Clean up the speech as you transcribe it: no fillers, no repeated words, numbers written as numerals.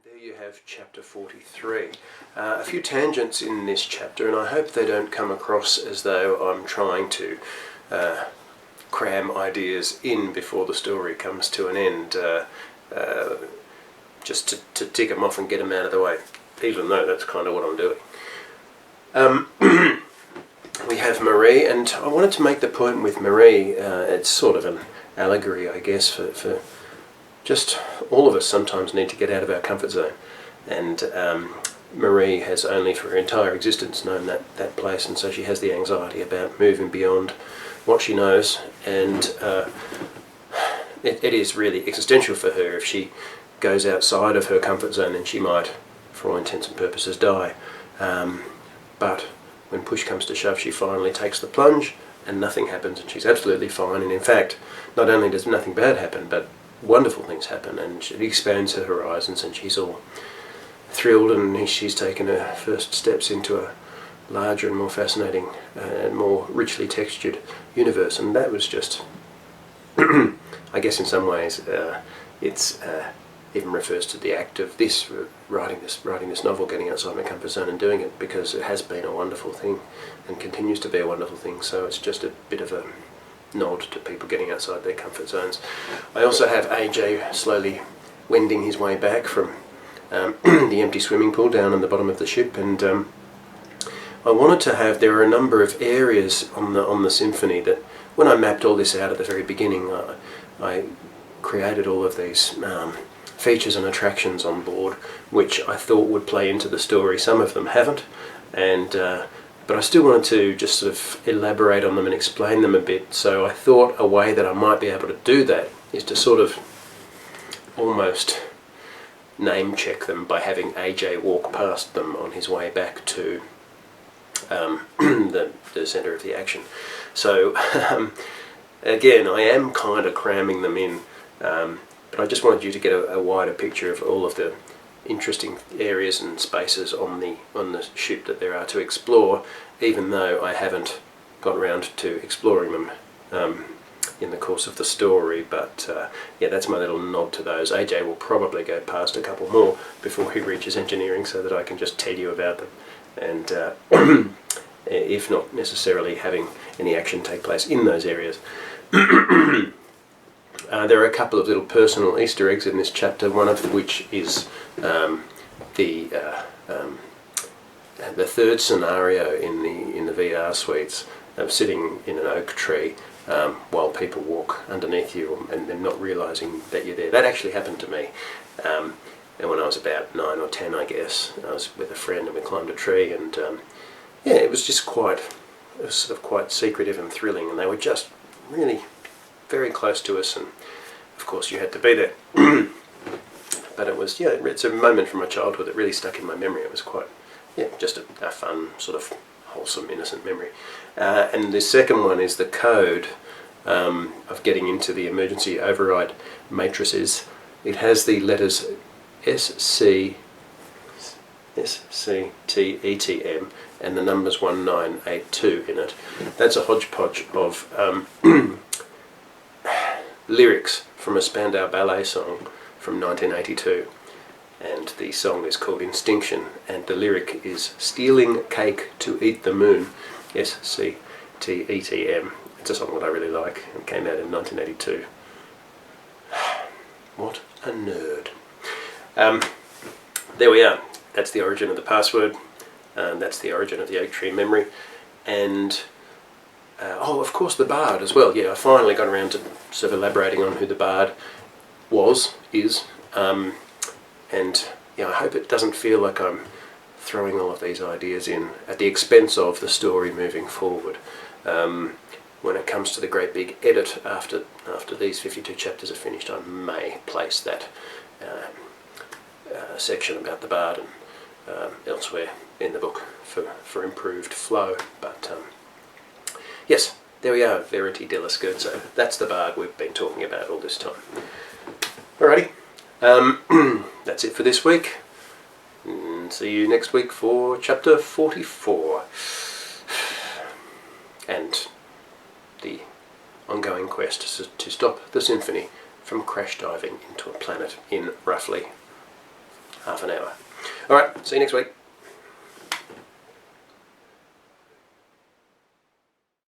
There you have chapter 43. A few tangents in this chapter, and I hope they don't come across as though I'm trying to cram ideas in before the story comes to an end, just to tick them off and get them out of the way, even though that's kind of what I'm doing. We have Marie, and I wanted to make the point with Marie, it's sort of an allegory, I guess, for just all of us sometimes need to get out of our comfort zone, and Marie has only for her entire existence known that place, and so she has the anxiety about moving beyond what she knows, and it is really existential for her. If she goes outside of her comfort zone, then she might, for all intents and purposes, die. But when push comes to shove, she finally takes the plunge and nothing happens, and she's absolutely fine. And in fact, not only does nothing bad happen, but wonderful things happen, and it expands her horizons, and she's all thrilled, and she's taken her first steps into a larger and more fascinating and more richly textured universe. And that was just I guess in some ways it's even refers to the act of writing this novel, getting outside my comfort zone and doing it, because it has been a wonderful thing and continues to be a wonderful thing. So it's just a bit of a nod to people getting outside their comfort zones. I also have AJ slowly wending his way back from the empty swimming pool down on the bottom of the ship, and I wanted to have, there are a number of areas on the symphony that, when I mapped all this out at the very beginning, I created all of these features and attractions on board, which I thought would play into the story. Some of them haven't, and but I still wanted to just sort of elaborate on them and explain them a bit. So I thought a way that I might be able to do that is to sort of almost name check them by having AJ walk past them on his way back to the centre of the action. So again, I am kind of cramming them in, but I just wanted you to get a wider picture of all of the interesting areas and spaces on the ship that there are to explore, even though I haven't got around to exploring them in the course of the story. But yeah, that's my little nod to those. AJ will probably go past a couple more before he reaches engineering, so that I can just tell you about them, and if not necessarily having any action take place in those areas. There are a couple of little personal Easter eggs in this chapter, one of which is the third scenario in the VR suites of sitting in an oak tree while people walk underneath you and then not realising that you're there. That actually happened to me, and when I was about 9 or 10, I guess. I was with a friend and we climbed a tree, and yeah, it was just quite secretive and thrilling, and they were just really very close to us, and of course you had to be there. But it was, yeah, it's a moment from my childhood that really stuck in my memory. It was quite, yeah, just a fun, sort of wholesome, innocent memory. And the second one is the code of getting into the emergency override matrices. It has the letters SCTETM and the numbers 1982 in it. That's a hodgepodge of lyrics from a Spandau Ballet song from 1982, and the song is called Instinction, and the lyric is "Stealing cake to eat the moon." SCTETM. It's a song that I really like. It came out in 1982. What a nerd. There we are. That's the origin of the password. That's the origin of the oak tree memory. And oh, of course, the bard as well. Yeah, I finally got around to sort of elaborating on who the bard is, and yeah, I hope it doesn't feel like I'm throwing all of these ideas in at the expense of the story moving forward. When it comes to the great big edit after these 52 chapters are finished, I may place that section about the bard and elsewhere in the book for improved flow. But yes, there we are, Verity della Scherzo. That's the bard we've been talking about all this time. Alrighty, that's it for this week. See you next week for chapter 44 and the ongoing quest to stop the symphony from crash diving into a planet in roughly half an hour. All right, see you next week.